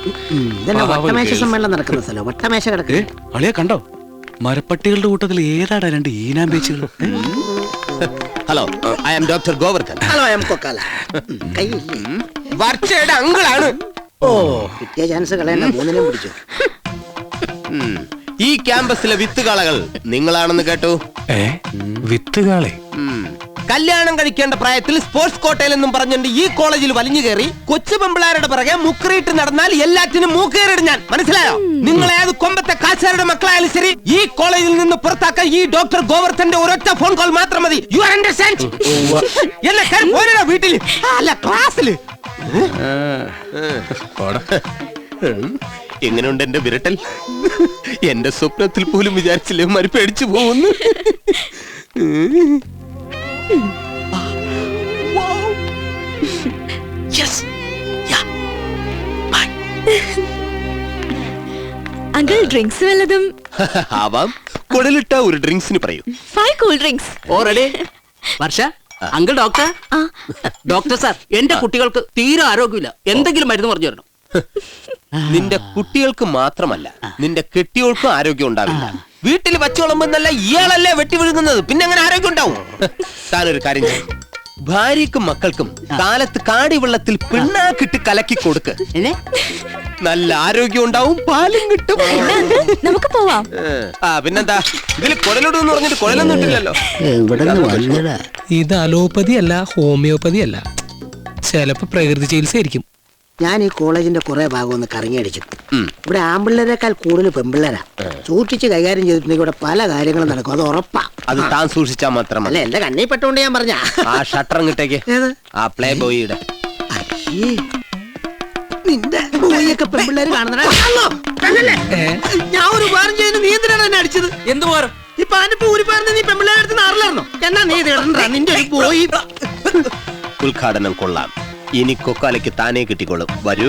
ഇതന്നെ വട്ടമേശ സമ്മേളനം നടക്കുന്ന സ്ഥലം. വട്ടമേശ കിടക്കുക. അളിയെ കണ്ടോ? മരപ്പട്ടികളുടെ കൂട്ടത്തിൽ ഏതാടാ രണ്ട് ഈനാമ്പേച്ചുകൾ? Hello, I am doctor Govardhan. Hello, I am Kokkala. വർച്ചയുടെ അങ്കിളാണ്. ഓ, കിട്ടിയ ചാൻസ് കളയണ്ട, മൂന്നിനും പിടിച്ചു. ഈ ക്യാമ്പസിലെ വിത്തുകാളകൾ നിങ്ങളാണെന്ന് കേട്ടു. വിത്തുകാളെ? കല്യാണം കഴിക്കേണ്ട പ്രായത്തിൽ സ്പോർട്സ് കോട്ടയിൽ എന്നും പറഞ്ഞിട്ട് ഈ കോളേജിൽ വലിഞ്ഞു കയറി കൊച്ചു പെമ്പിളാരുടെ പിറകെ മുക്കറിയിട്ട് നടന്നാൽ എല്ലാറ്റിനും മൂക്കേറിടും ഞാൻ. മനസ്സിലായോ? നിങ്ങളെ ഏത് കൊമ്പത്തെ കാശാരുടെ മക്കളായാലും ശരി, ഈ കോളേജിൽ നിന്ന് പുറത്താക്കാൻ ഈ ഡോക്ടർ ഗോവർദ്ധന്റെ ഒരൊറ്റ ഫോൺ കോൾ മാത്രം മതി. You are understand? എന്നെ വീട്ടിൽ അല്ല ക്ലാസ്സില്. എങ്ങനെയുണ്ട് എന്റെ വിരട്ടൽ? എന്റെ സ്വപ്നത്തിൽ പോലും വിചാരിച്ചില്ലേ മാറി പേടിച്ചു പോകുന്നു. അങ്കിൾ ഡ്രിങ്ക്സ് വല്ലതും? ആവാം. കുടലിട്ട ഒരു ഡ്രിങ്ക്സിന് പറയൂ. 5 കൂൾ ഡ്രിങ്ക്സ്. ഓൾറെഡി. വർഷ, അങ്കിൾ ഡോക്ടർ. ഡോക്ടർ സാർ, എന്റെ കുട്ടികൾക്ക് തീരെ ആരോഗ്യമില്ല, എന്തെങ്കിലും മരുന്ന് പറഞ്ഞു തരണം. നിന്റെ കുട്ടികൾക്ക് മാത്രമല്ല, നിന്റെ കെട്ടിയോൾക്കും ആരോഗ്യം ഉണ്ടാവില്ല. വീട്ടിൽ വച്ചു വിളമ്പെന്നല്ല ഇയാളല്ലേ വെട്ടി വിഴുങ്ങുന്നത്, പിന്നെ അങ്ങനെ ആരോഗ്യം ഉണ്ടാവും? താനൊരു കാര്യം ചെയ്യും, ഭാര്യക്കും മക്കൾക്കും കാലത്ത് കാടി വെള്ളത്തിൽ പിണ്ണാക്കിട്ട് കലക്കി കൊടുക്ക്. നല്ല ആരോഗ്യം ഉണ്ടാവും, പാലും കിട്ടും. നമുക്ക് പോവാം. പിന്നെന്താ, ഇതിൽ കുടലിടുന്ന് പറഞ്ഞിട്ട് കുടലൊന്നും ഇട്ടില്ലല്ലോ. ഇത് അലോപ്പതി അല്ല, ഹോമിയോപ്പതി അല്ല, ചിലപ്പോ പ്രകൃതി ചികിത്സ ആയിരിക്കും. ഞാൻ ഈ കോളേജിന്റെ കുറെ ഭാഗം ഒന്ന് കറങ്ങിയടിച്ചു. ഇവിടെ ആമ്പിള്ളേരെക്കാൾ കൂടുതൽ പെമ്പിള്ളേരാ. സൂക്ഷിച്ച് കൈകാര്യം ചെയ്തിട്ടുണ്ടെങ്കിൽ ഇവിടെ പല കാര്യങ്ങളും നടക്കും, അത് ഉറപ്പാ. അത് താൻ സൂക്ഷിച്ചാൽ മാത്രം അല്ല, എന്റെ കണ്ണി പെട്ടോണ്ട് ഞാൻ പറഞ്ഞ. ആ ഷട്ടർ ഇങ്ങോട്ടേക്ക്, ആ പ്ലേ ബോയിയുടെ. നിന്റെ ബോയിയൊക്കെ പെമ്പിള്ളേര് കാണുന്ന ഞാൻ ഒരു ഉപകാരം ചെയ്യുന്ന നീ എന്തിനാണ് എന്നെ അടിച്ചത്? എന്ത് പോരും? ഇപ്പൊ അതിപ്പോ ഒരു പറഞ്ഞ നീ പെമ്പിള്ളേരെ അടുത്ത് നാറിലായിരുന്നോ? എന്നാ നീ ഇടണ്ട, നിന്റെ ഒരു ബോയി. ഉദ്ഘാടനം കൊള്ളാം. ഇനി കൊക്കാലയ്ക്ക് താനേ കിട്ടിക്കൊള്ളും. വരൂ.